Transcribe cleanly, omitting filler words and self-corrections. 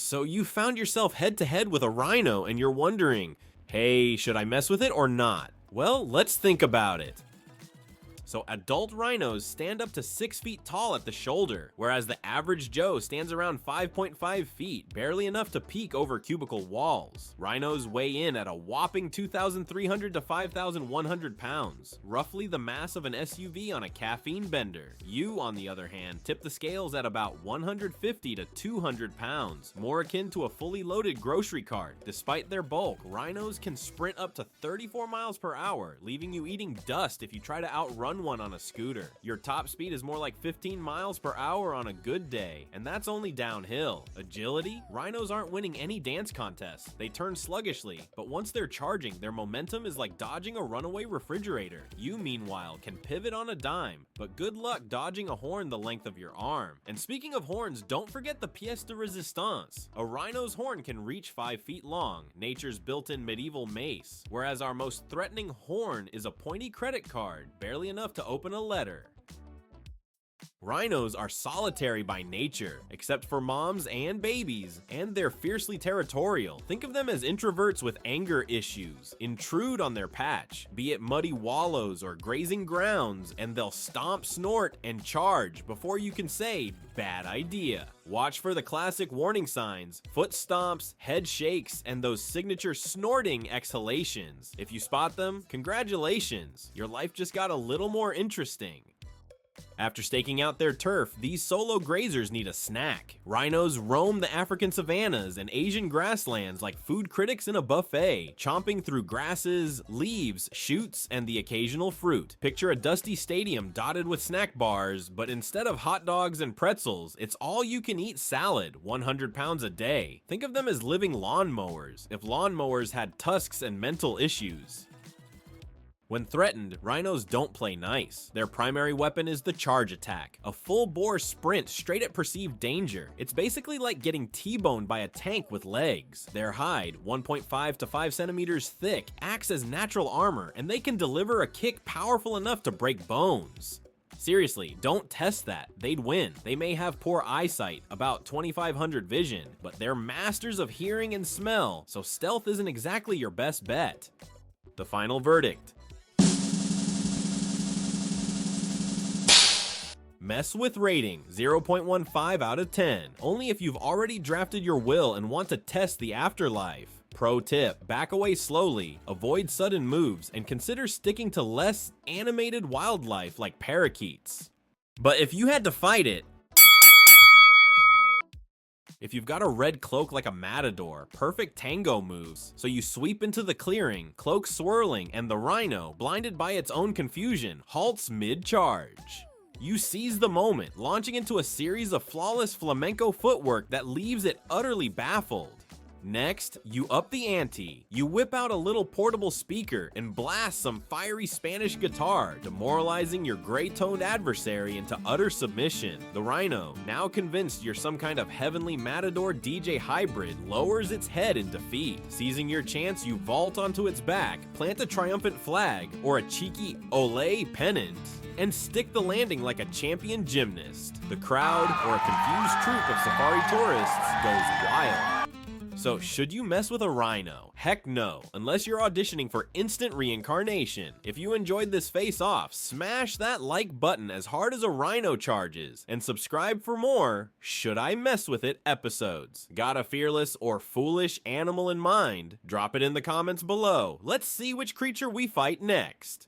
So you found yourself head-to-head with a rhino and you're wondering, hey, should I mess with it or not? Well, let's think about it. So adult rhinos stand up to 6 feet tall at the shoulder, whereas the average Joe stands around 5.5 feet, barely enough to peek over cubicle walls. Rhinos weigh in at a whopping 2,300 to 5,100 pounds, roughly the mass of an SUV on a caffeine bender. You, on the other hand, tip the scales at about 150 to 200 pounds, more akin to a fully loaded grocery cart. Despite their bulk, rhinos can sprint up to 34 miles per hour, leaving you eating dust if you try to outrun one on a scooter. Your top speed is more like 15 miles per hour on a good day, and that's only downhill. Agility? Rhinos aren't winning any dance contests. They turn sluggishly, but once they're charging, their momentum is like dodging a runaway refrigerator. You, meanwhile, can pivot on a dime, but good luck dodging a horn the length of your arm. And speaking of horns, don't forget the pièce de résistance. A rhino's horn can reach 5 feet long, nature's built-in medieval mace, whereas our most threatening horn is a pointy credit card, barely enough to open a letter. Rhinos are solitary by nature, except for moms and babies, and they're fiercely territorial. Think of them as introverts with anger issues. Intrude on their patch, be it muddy wallows or grazing grounds, and they'll stomp, snort, and charge before you can say, bad idea. Watch for the classic warning signs, foot stomps, head shakes, and those signature snorting exhalations. If you spot them, congratulations, your life just got a little more interesting. After staking out their turf, these solo grazers need a snack. Rhinos roam the African savannas and Asian grasslands like food critics in a buffet, chomping through grasses, leaves, shoots, and the occasional fruit. Picture a dusty stadium dotted with snack bars, but instead of hot dogs and pretzels, it's all-you-can-eat salad, 100 pounds a day. Think of them as living lawnmowers, if lawnmowers had tusks and mental issues. When threatened, rhinos don't play nice. Their primary weapon is the charge attack, a full-bore sprint straight at perceived danger. It's basically like getting T-boned by a tank with legs. Their hide, 1.5 to 5 centimeters thick, acts as natural armor, and they can deliver a kick powerful enough to break bones. Seriously, don't test that. They'd win. They may have poor eyesight, about 2500 vision, but they're masters of hearing and smell, so stealth isn't exactly your best bet. The final verdict. Mess with rating, 0.15 out of 10. Only if you've already drafted your will and want to test the afterlife. Pro tip, back away slowly, avoid sudden moves, and consider sticking to less animated wildlife like parakeets. But if you had to fight it, if you've got a red cloak like a matador, perfect tango moves. So you sweep into the clearing, cloak swirling, and the rhino, blinded by its own confusion, halts mid-charge. You seize the moment, launching into a series of flawless flamenco footwork that leaves it utterly baffled. Next, you up the ante. You whip out a little portable speaker and blast some fiery Spanish guitar, demoralizing your gray-toned adversary into utter submission. The rhino, now convinced you're some kind of heavenly matador DJ hybrid, lowers its head in defeat. Seizing your chance, you vault onto its back, plant a triumphant flag, or a cheeky Olé pennant, and stick the landing like a champion gymnast. The crowd, or a confused troop of safari tourists, goes wild. So should you mess with a rhino? Heck no, unless you're auditioning for instant reincarnation. If you enjoyed this face-off, smash that like button as hard as a rhino charges, and subscribe for more Should I Mess With It episodes. Got a fearless or foolish animal in mind? Drop it in the comments below. Let's see which creature we fight next.